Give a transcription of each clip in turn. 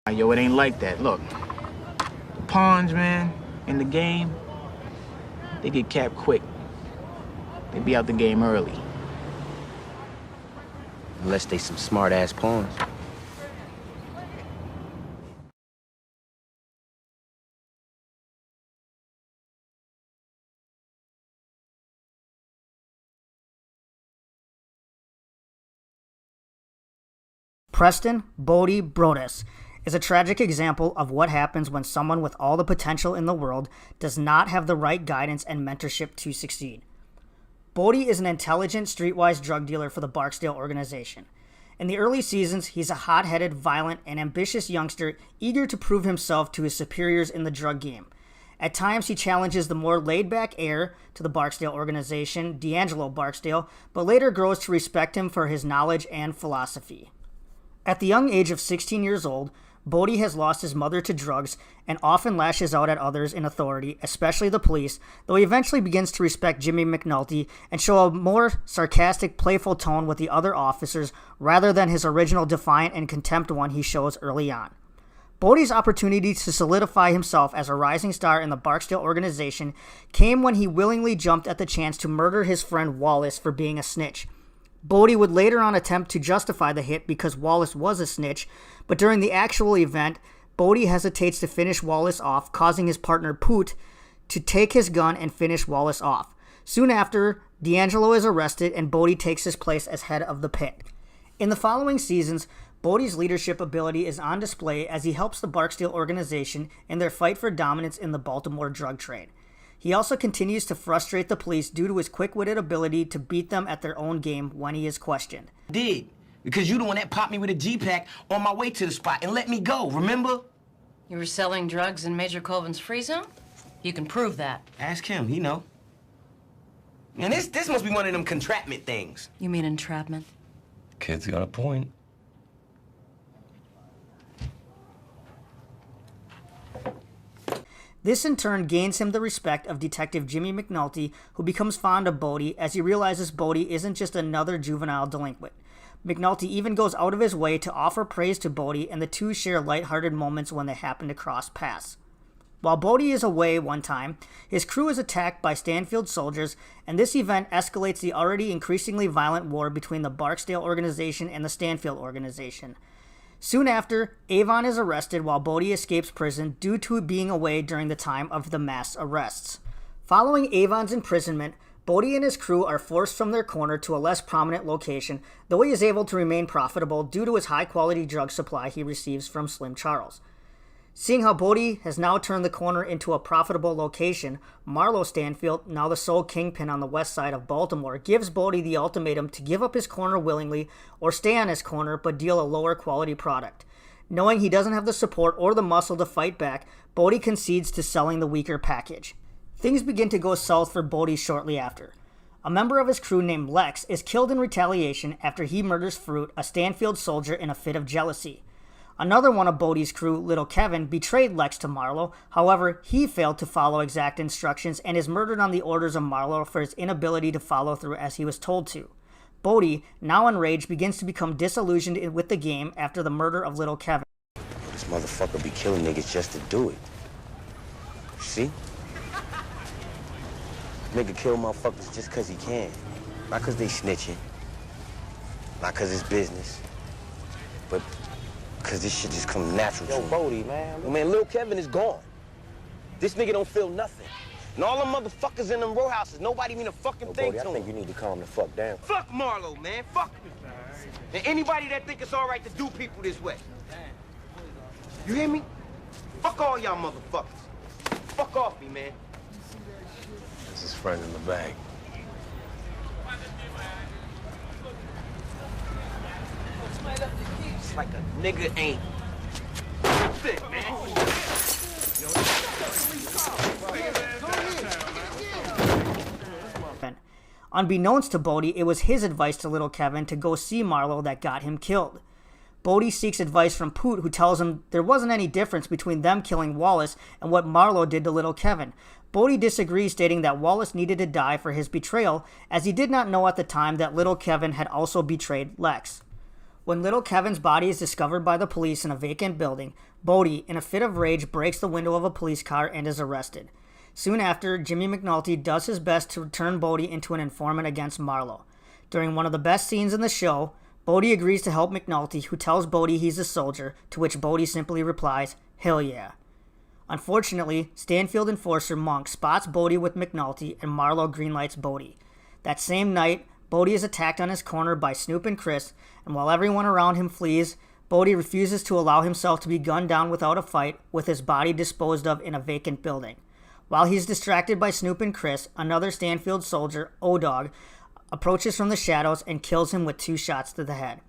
Yo, it ain't like that. Look, the pawns, man, in the game, they get capped quick. They be out the game early. Unless they some smart-ass pawns. Preston Bodie Broadus is a tragic example of what happens when someone with all the potential in the world does not have the right guidance and mentorship to succeed. Bodie is an intelligent, streetwise drug dealer for the Barksdale organization. In the early seasons, he's a hot-headed, violent, and ambitious youngster eager to prove himself to his superiors in the drug game. At times, he challenges the more laid-back heir to the Barksdale organization, D'Angelo Barksdale, but later grows to respect him for his knowledge and philosophy. At the young age of 16 years old, Bodie has lost his mother to drugs and often lashes out at others in authority, especially the police, though he eventually begins to respect Jimmy McNulty and show a more sarcastic, playful tone with the other officers rather than his original defiant and contempt one he shows early on. Bodie's opportunity to solidify himself as a rising star in the Barksdale organization came when he willingly jumped at the chance to murder his friend Wallace for being a snitch. Bodie would later on attempt to justify the hit because Wallace was a snitch, but during the actual event, Bodie hesitates to finish Wallace off, causing his partner Poot to take his gun and finish Wallace off. Soon after, D'Angelo is arrested and Bodie takes his place as head of the pit. In the following seasons, Bodie's leadership ability is on display as he helps the Barksdale organization in their fight for dominance in the Baltimore drug trade. He also continues to frustrate the police due to his quick-witted ability to beat them at their own game when he is questioned. Did, because you the one that popped me with a G-Pack on my way to the spot and let me go, remember? You were selling drugs in Major Colvin's free zone? You can prove that. Ask him, he know. And this must be one of them contraptment things. You mean entrapment? Kid's got a point. This in turn gains him the respect of Detective Jimmy McNulty, who becomes fond of Bodie as he realizes Bodie isn't just another juvenile delinquent. McNulty even goes out of his way to offer praise to Bodie, and the two share lighthearted moments when they happen to cross paths. While Bodie is away one time, his crew is attacked by Stanfield soldiers, and this event escalates the already increasingly violent war between the Barksdale organization and the Stanfield organization. Soon after, Avon is arrested while Bodie escapes prison due to being away during the time of the mass arrests. Following Avon's imprisonment, Bodie and his crew are forced from their corner to a less prominent location, though he is able to remain profitable due to his high-quality drug supply he receives from Slim Charles. Seeing how Bodie has now turned the corner into a profitable location, Marlo Stanfield, now the sole kingpin on the west side of Baltimore, gives Bodie the ultimatum to give up his corner willingly or stay on his corner but deal a lower quality product. Knowing he doesn't have the support or the muscle to fight back, Bodie concedes to selling the weaker package. Things begin to go south for Bodie shortly after. A member of his crew named Lex is killed in retaliation after he murders Fruit, a Stanfield soldier, in a fit of jealousy. Another one of Bodie's crew, Little Kevin, betrayed Lex to Marlo. However, he failed to follow exact instructions and is murdered on the orders of Marlo for his inability to follow through as he was told to. Bodie, now enraged, begins to become disillusioned with the game after the murder of Little Kevin. This motherfucker be killing niggas just to do it. See? Nigga kill motherfuckers just cause he can. Not cause they snitching. Not cause it's business. But cause this shit just come natural to him. Yo, Bodie, man. Man, Lil Kevin is gone. This nigga don't feel nothing. And all them motherfuckers in them row houses, nobody mean a fucking thing to him. I think you need to calm the fuck down. Fuck Marlo, man. Fuck him. And anybody that think it's all right to do people this way. You hear me? Fuck all y'all motherfuckers. Fuck off me, man. That's his friend in the bag. It's like a nigga ain't fit, man. Unbeknownst to Bodie, it was his advice to Little Kevin to go see Marlo that got him killed. Bodie seeks advice from Poot, who tells him there wasn't any difference between them killing Wallace and what Marlo did to Little Kevin. Bodie disagrees, stating that Wallace needed to die for his betrayal, as he did not know at the time that Little Kevin had also betrayed Lex. When little Kevin's body is discovered by the police in a vacant building, Bodie, in a fit of rage, breaks the window of a police car and is arrested. Soon after, Jimmy McNulty does his best to turn Bodie into an informant against Marlowe. During one of the best scenes in the show, Bodie agrees to help McNulty, who tells Bodie he's a soldier, to which Bodie simply replies, "Hell yeah." Unfortunately, Stanfield enforcer Monk spots Bodie with McNulty and Marlowe greenlights Bodie. That same night, Bodie is attacked on his corner by Snoop and Chris, and while everyone around him flees, Bodie refuses to allow himself to be gunned down without a fight, with his body disposed of in a vacant building. While he's distracted by Snoop and Chris, another Stanfield soldier, O-Dog, approaches from the shadows and kills him with 2 shots to the head.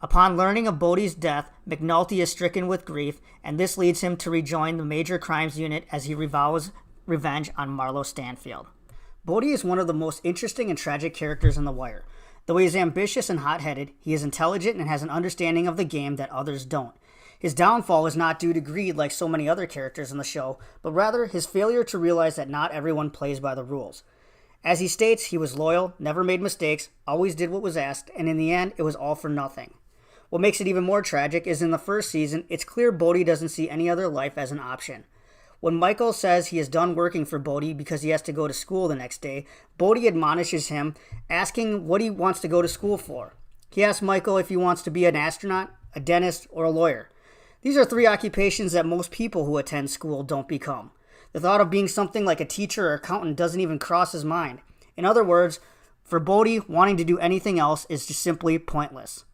Upon learning of Bodie's death, McNulty is stricken with grief, and this leads him to rejoin the Major Crimes Unit as he vows revenge on Marlowe Stanfield. Bodie is one of the most interesting and tragic characters in The Wire. Though he is ambitious and hot-headed, he is intelligent and has an understanding of the game that others don't. His downfall is not due to greed like so many other characters in the show, but rather his failure to realize that not everyone plays by the rules. As he states, he was loyal, never made mistakes, always did what was asked, and in the end, it was all for nothing. What makes it even more tragic is in the first season, it's clear Bodie doesn't see any other life as an option. When Michael says he is done working for Bodie because he has to go to school the next day, Bodie admonishes him, asking what he wants to go to school for. He asks Michael if he wants to be an astronaut, a dentist, or a lawyer. These are 3 occupations that most people who attend school don't become. The thought of being something like a teacher or accountant doesn't even cross his mind. In other words, for Bodie, wanting to do anything else is just simply pointless.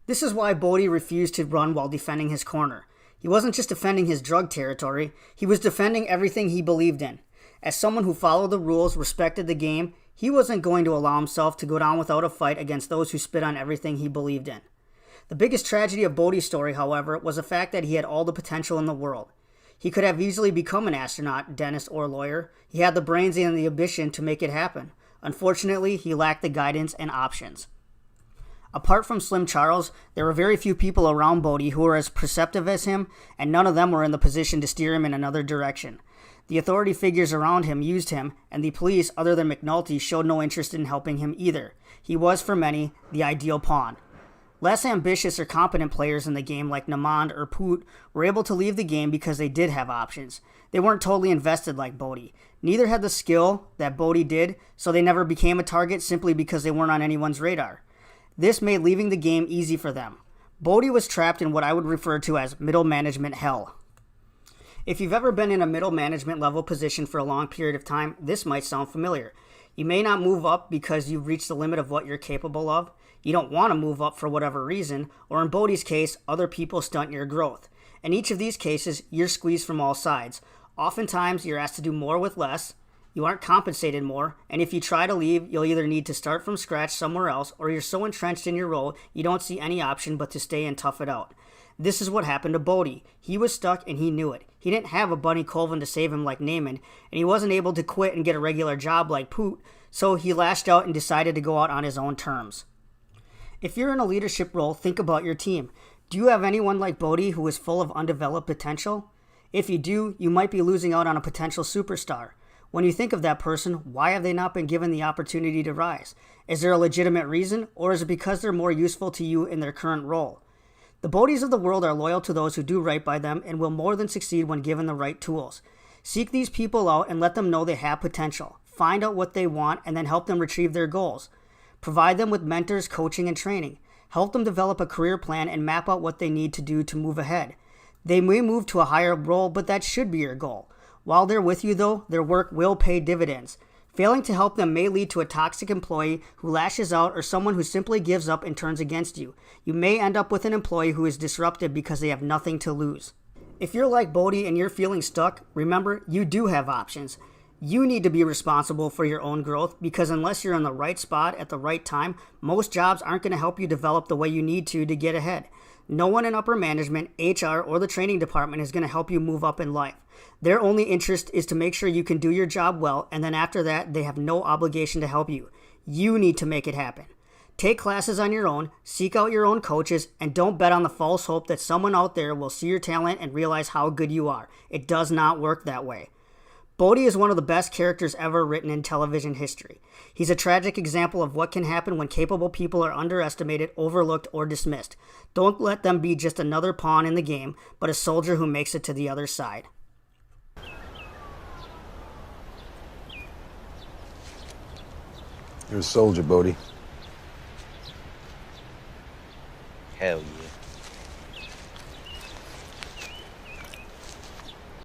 This is why Bodie refused to run while defending his corner. He wasn't just defending his drug territory, he was defending everything he believed in. As someone who followed the rules, respected the game, he wasn't going to allow himself to go down without a fight against those who spit on everything he believed in. The biggest tragedy of Bodie's story, however, was the fact that he had all the potential in the world. He could have easily become an astronaut, dentist, or lawyer. He had the brains and the ambition to make it happen. Unfortunately, he lacked the guidance and options. Apart from Slim Charles, there were very few people around Bodie who were as perceptive as him, and none of them were in the position to steer him in another direction. The authority figures around him used him, and the police, other than McNulty, showed no interest in helping him either. He was, for many, the ideal pawn. Less ambitious or competent players in the game like Namond or Poot were able to leave the game because they did have options. They weren't totally invested like Bodie. Neither had the skill that Bodie did, so they never became a target simply because they weren't on anyone's radar. This made leaving the game easy for them. Bodie was trapped in what I would refer to as middle management hell. If you've ever been in a middle management level position for a long period of time, this might sound familiar. You may not move up because you've reached the limit of what you're capable of. You don't want to move up for whatever reason, or in Bodie's case, other people stunt your growth. In each of these cases, you're squeezed from all sides. Oftentimes, you're asked to do more with less. You aren't compensated more, and if you try to leave, you'll either need to start from scratch somewhere else, or you're so entrenched in your role, you don't see any option but to stay and tough it out. This is what happened to Bodie. He was stuck and he knew it. He didn't have a Bunny Colvin to save him like Naaman, and he wasn't able to quit and get a regular job like Poot, so he lashed out and decided to go out on his own terms. If you're in a leadership role, think about your team. Do you have anyone like Bodie who is full of undeveloped potential? If you do, you might be losing out on a potential superstar. When you think of that person, why have they not been given the opportunity to rise? Is there a legitimate reason, or is it because they're more useful to you in their current role? The Bodies of the world are loyal to those who do right by them and will more than succeed when given the right tools. Seek these people out and let them know they have potential. Find out what they want and then help them retrieve their goals. Provide them with mentors, coaching, and training. Help them develop a career plan and map out what they need to do to move ahead. They may move to a higher role, but that should be your goal. While they're with you, though, their work will pay dividends. Failing to help them may lead to a toxic employee who lashes out or someone who simply gives up and turns against you. You may end up with an employee who is disrupted because they have nothing to lose. If you're like Bodie and you're feeling stuck, remember, you do have options. You need to be responsible for your own growth because unless you're in the right spot at the right time, most jobs aren't going to help you develop the way you need to get ahead. No one in upper management, HR, or the training department is going to help you move up in life. Their only interest is to make sure you can do your job well, and then after that, they have no obligation to help you. You need to make it happen. Take classes on your own, seek out your own coaches, and don't bet on the false hope that someone out there will see your talent and realize how good you are. It does not work that way. Bodie is one of the best characters ever written in television history. He's a tragic example of what can happen when capable people are underestimated, overlooked, or dismissed. Don't let them be just another pawn in the game, but a soldier who makes it to the other side. You're a soldier, Bodie. Hell yeah.